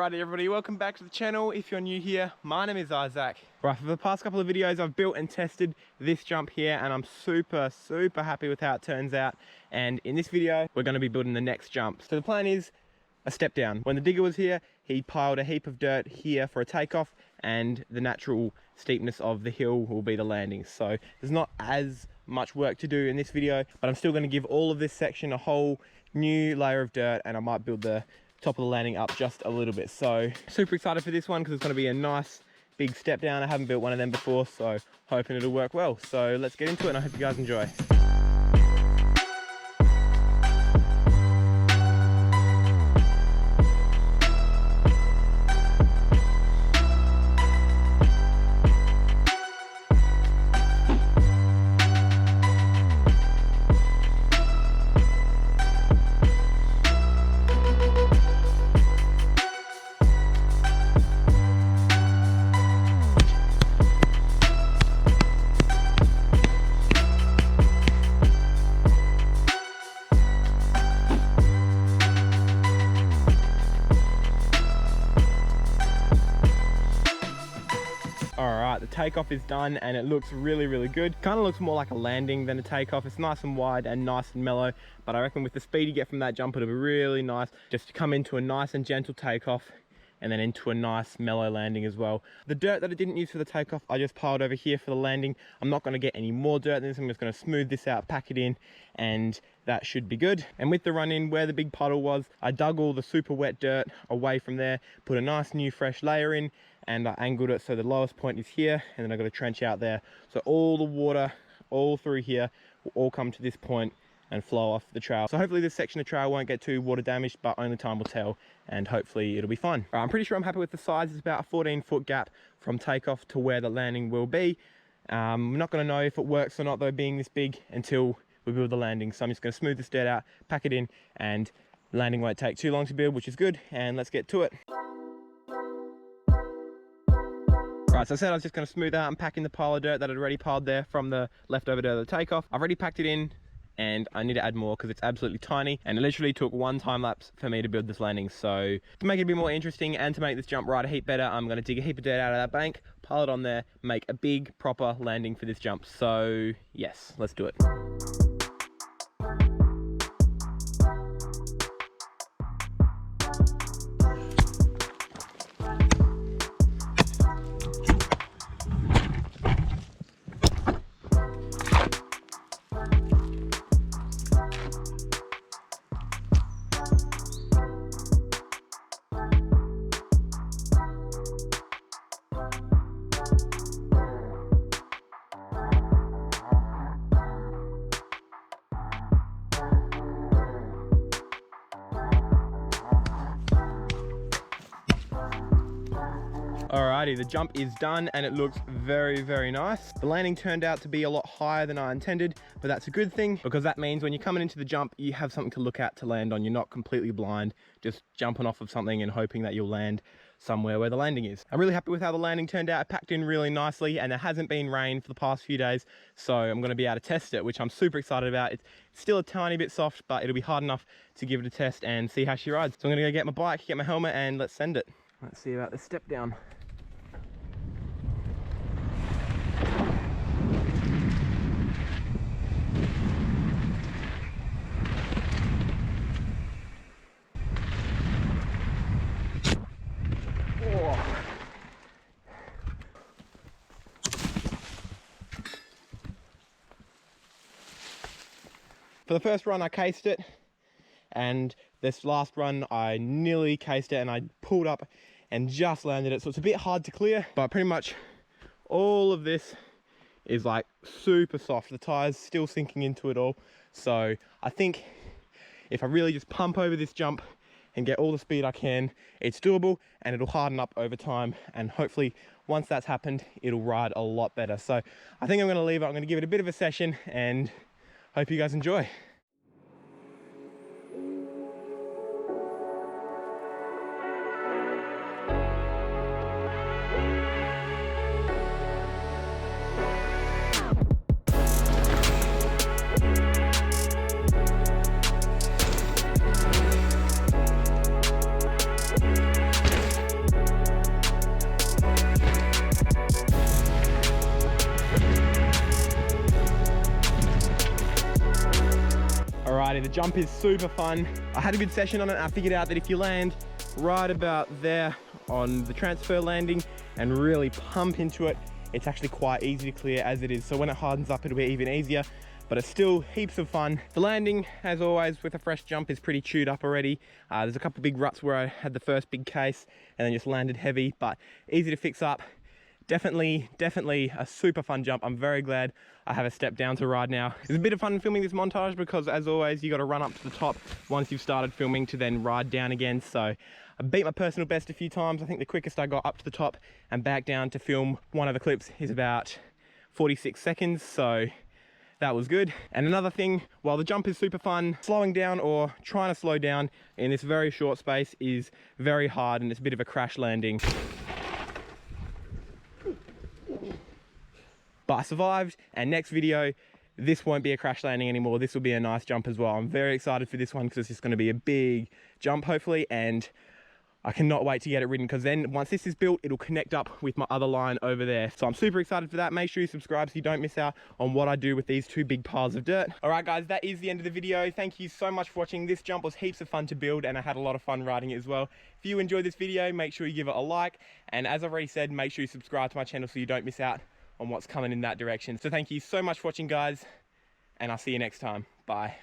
Alrighty everybody, welcome back to the channel. If you're new here, my name is Isaac. Right, for the past couple of videos I've built and tested this jump here and I'm super happy with how it turns out. And in this video, we're going to be building the next jump. So the plan is a step down. When the digger was here, he piled a heap of dirt here for a takeoff, and the natural steepness of the hill will be the landing. So there's not as much work to do in this video, but I'm still going to give all of this section a whole new layer of dirt, and I might build the top of the landing up just a little bit. So super excited for this one because it's going to be a nice big step down. I haven't built one of them before, so hoping it'll work well. So let's get into it and I hope you guys enjoy. Alright, the takeoff is done and it looks really good. Kind of looks more like a landing than a takeoff. It's nice and wide and nice and mellow, but I reckon with the speed you get from that jump, it'll be really nice just to come into a nice and gentle takeoff and then into a nice mellow landing as well. The dirt that I didn't use for the takeoff, I just piled over here for the landing. I'm not going to get any more dirt than this. I'm just going to smooth this out, pack it in, and that should be good. And with the run in where the big puddle was, I dug all the super wet dirt away from there, put a nice new fresh layer in, and I angled it so the lowest point is here, and then I've got a trench out there. So all the water all through here will all come to this point and flow off the trail. So hopefully this section of trail won't get too water damaged, but only time will tell, and hopefully it'll be fun. I'm pretty sure I'm happy with the size. It's about a 14-foot gap from takeoff to where the landing will be. I'm not going to know if it works or not though, being this big, until we build the landing. So I'm just going to smooth this dirt out, pack it in, and the landing won't take too long to build, which is good. And let's get to it. Right, so I said I was just going to smooth out and pack in the pile of dirt that I'd already piled there from the leftover dirt of the takeoff. I've already packed it in, and I need to add more because it's absolutely tiny, and it literally took one time lapse for me to build this landing. So to make it a bit more interesting and to make this jump ride a heap better, I'm going to dig a heap of dirt out of that bank, pile it on there, make a big proper landing for this jump. So yes, let's do it. Alrighty, the jump is done and it looks very nice. The landing turned out to be a lot higher than I intended, but that's a good thing because that means when you're coming into the jump, you have something to look at to land on. You're not completely blind, just jumping off of something and hoping that you'll land somewhere where the landing is. I'm really happy with how the landing turned out. It packed in really nicely, and there hasn't been rain for the past few days, so I'm going to be able to test it, which I'm super excited about. It's still a tiny bit soft, but it'll be hard enough to give it a test and see how she rides. So I'm going to go get my bike, get my helmet, and let's send it. Let's see about this step down. For the first run I cased it, and this last run I nearly cased it and I pulled up and just landed it, so it's a bit hard to clear, but pretty much all of this is like super soft. The tire's still sinking into it all, so I think if I really just pump over this jump and get all the speed I can, it's doable and it'll harden up over time, and hopefully once that's happened it'll ride a lot better. So I think I'm going to leave it. I'm going to give it a bit of a session and hope you guys enjoy. Alrighty, the jump is super fun. I had a good session on it, and I figured out that if you land right about there on the transfer landing and really pump into it, it's actually quite easy to clear as it is. So when it hardens up, it'll be even easier, but it's still heaps of fun. The landing, as always, with a fresh jump is pretty chewed up already. There's a couple big ruts where I had the first big case and then just landed heavy, but easy to fix up. Definitely a super fun jump. I'm very glad I have a step down to ride now. It's a bit of fun filming this montage because, as always, you got to run up to the top once you've started filming to then ride down again. So I beat my personal best a few times. I think the quickest I got up to the top and back down to film one of the clips is about 46 seconds. So that was good. And another thing, while the jump is super fun, slowing down or trying to slow down in this very short space is very hard, and it's a bit of a crash landing. But I survived, and next video, this won't be a crash landing anymore. This will be a nice jump as well. I'm very excited for this one because it's just going to be a big jump, hopefully, and I cannot wait to get it ridden, because then once this is built, it'll connect up with my other line over there. So I'm super excited for that. Make sure you subscribe so you don't miss out on what I do with these two big piles of dirt. All right, guys, that is the end of the video. Thank you so much for watching. This jump was heaps of fun to build, and I had a lot of fun riding it as well. If you enjoyed this video, make sure you give it a like. And as I've already said, make sure you subscribe to my channel so you don't miss out on what's coming in that direction. So thank you so much for watching, guys, and I'll see you next time. Bye.